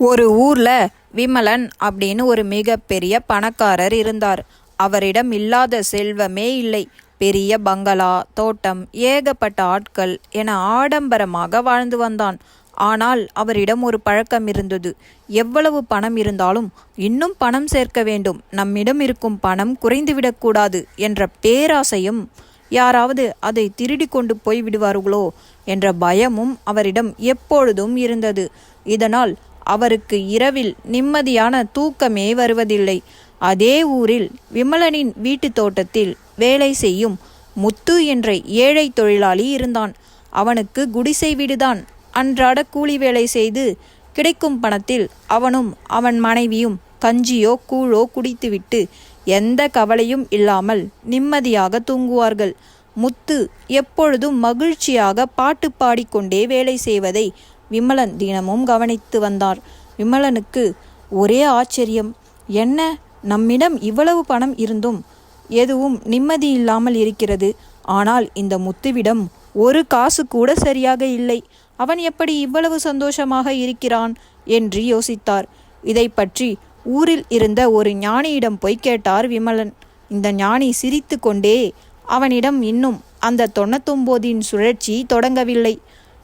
ஒரு ஊர்ல விமலன் அப்படின்னு ஒரு மிகப்பெரிய பணக்காரர் இருந்தார். அவரிடம் இல்லாத செல்வமே இல்லை. பெரிய பங்களா, தோட்டம், ஏகப்பட்ட ஆட்கள் என ஆடம்பரமாக வாழ்ந்து வந்தான். ஆனால் அவரிடம் ஒரு பழக்கம் இருந்தது. எவ்வளவு பணம் இருந்தாலும் இன்னும் பணம் சேர்க்க வேண்டும், நம்மிடம் இருக்கும் பணம் குறைந்துவிடக்கூடாது என்ற பேராசையும், யாராவது அதை திருடி கொண்டு போய் விடுவார்களோ என்ற பயமும் அவரிடம் எப்பொழுதும் இருந்தது. இதனால் அவருக்கு இரவில் நிம்மதியான தூக்கமே வருவதில்லை. அதே ஊரில் விமலனின் வீட்டு தோட்டத்தில் வேலை செய்யும் முத்து என்ற ஏழை தொழிலாளி இருந்தான். அவனுக்கு குடிசை வீடுதான். அன்றாட கூலி வேலை செய்து கிடைக்கும் பணத்தில் அவனும் அவன் மனைவியும் கஞ்சியோ கூழோ குடித்துவிட்டு எந்த கவலையும் இல்லாமல் நிம்மதியாக தூங்குவார்கள். முத்து எப்பொழுதும் மகிழ்ச்சியாக பாட்டு பாடிக்கொண்டே வேலை செய்வதை விமலன் தினமும் கவனித்து வந்தார். விமலனுக்கு ஒரே ஆச்சரியம். என்ன, நம்மிடம் இவ்வளவு பணம் இருந்தும் எதுவும் நிம்மதி இல்லாமல் இருக்கிறது. ஆனால் இந்த முத்துவிடம் ஒரு காசு கூட சரியாக இல்லை. அவன் எப்படி இவ்வளவு சந்தோஷமாக இருக்கிறான் என்று யோசித்தார். இதை பற்றி ஊரில் இருந்த ஒரு ஞானியிடம் போய் கேட்டார் விமலன். இந்த ஞானி சிரித்து கொண்டே அவனிடம் இன்னும் அந்த 99 சுழற்சி தொடங்கவில்லை,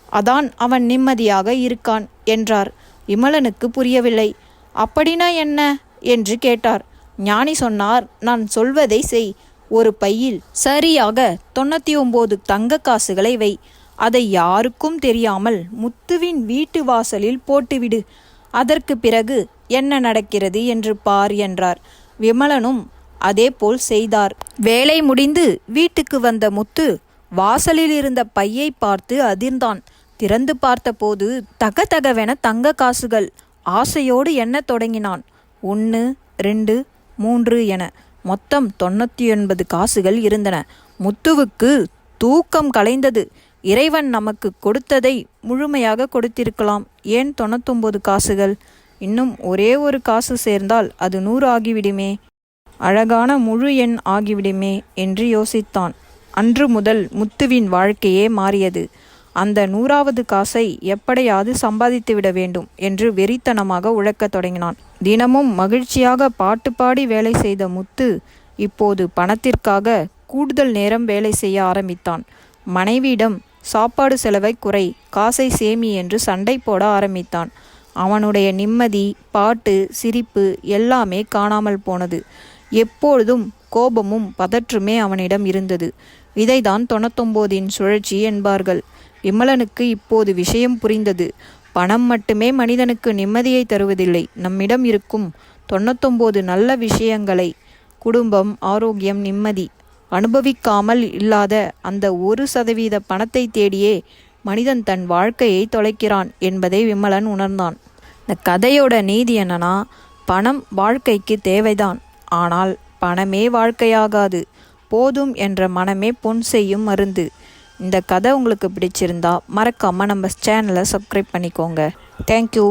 அதான் அவன் நிம்மதியாக இருக்கான் என்றார். விமலனுக்கு புரியவில்லை. அப்படின்னா என்ன என்று கேட்டார். ஞானி சொன்னார், நான் சொல்வதை செய். ஒரு பையில் சரியாக 99 தங்க காசுகளை வை. அதை யாருக்கும் தெரியாமல் முத்துவின் வீட்டு வாசலில் போட்டுவிடு. அதற்கு பிறகு என்ன நடக்கிறது என்று பார் என்றார். விமலனும் அதே போல் செய்தார். வேலை முடிந்து வீட்டுக்கு வந்த முத்து வாசலில் இருந்த பையை பார்த்து அதிர்ந்தான். திறந்து பார்த்தபோது தகதகவென தங்க காசுகள். ஆசையோடு எண்ணத் தொடங்கினான். 1, 2, 3 என மொத்தம் 99 காசுகள் இருந்தன. முத்துவுக்கு தூக்கம் கலைந்தது. இறைவன் நமக்கு கொடுத்ததை முழுமையாக கொடுத்திருக்கலாம். ஏன் 99 காசுகள்? இன்னும் ஒரே ஒரு காசு சேர்ந்தால் அது 100 ஆகிவிடுமே, அழகான முழு எண் ஆகிவிடுமே என்று யோசித்தான். அன்று முதல் முத்துவின் வாழ்க்கையே மாறியது. அந்த 100வது காசை எப்படியாவது சம்பாதித்து விட வேண்டும் என்று வெறித்தனமாக உழைக்கத் தொடங்கினான். தினமும் மகிழ்ச்சியாக பாட்டு பாடி வேலை செய்த முத்து இப்போது பணத்திற்காக கூடுதல் நேரம் வேலை செய்ய ஆரம்பித்தான். மனைவியிடம் சாப்பாடு செலவை குறை, காசை சேமி என்று சண்டை போட ஆரம்பித்தான். அவனுடைய நிம்மதி, பாட்டு, சிரிப்பு எல்லாமே காணாமல் போனது. எப்பொழுதும் கோபமும் பதற்றுமே அவனிடம் இருந்தது. இதைதான் 99 சுழற்சி என்பார்கள். விமலனுக்கு இப்போது விஷயம் புரிந்தது. பணம் மட்டுமே மனிதனுக்கு நிம்மதியை தருவதில்லை. நம்மிடம் இருக்கும் 99 நல்ல விஷயங்களை, குடும்பம், ஆரோக்கியம், நிம்மதி, அனுபவிக்காமல் இல்லாத அந்த 1% பணத்தை தேடியே மனிதன் தன் வாழ்க்கையை தொலைக்கிறான் என்பதை விமலன் உணர்ந்தான். இந்த கதையோட நீதி என்னன்னா, பணம் வாழ்க்கைக்கு தேவைதான், ஆனால் பணமே வாழ்க்கையாகாது. போதும் என்ற மனமே பொன் செய்யும் மருந்து. இந்த கதை உங்களுக்கு பிடிச்சிருந்தா மறக்காமல் நம்ம சேனலை சப்ஸ்கிரைப் பண்ணிக்கோங்க. தேங்க்யூ.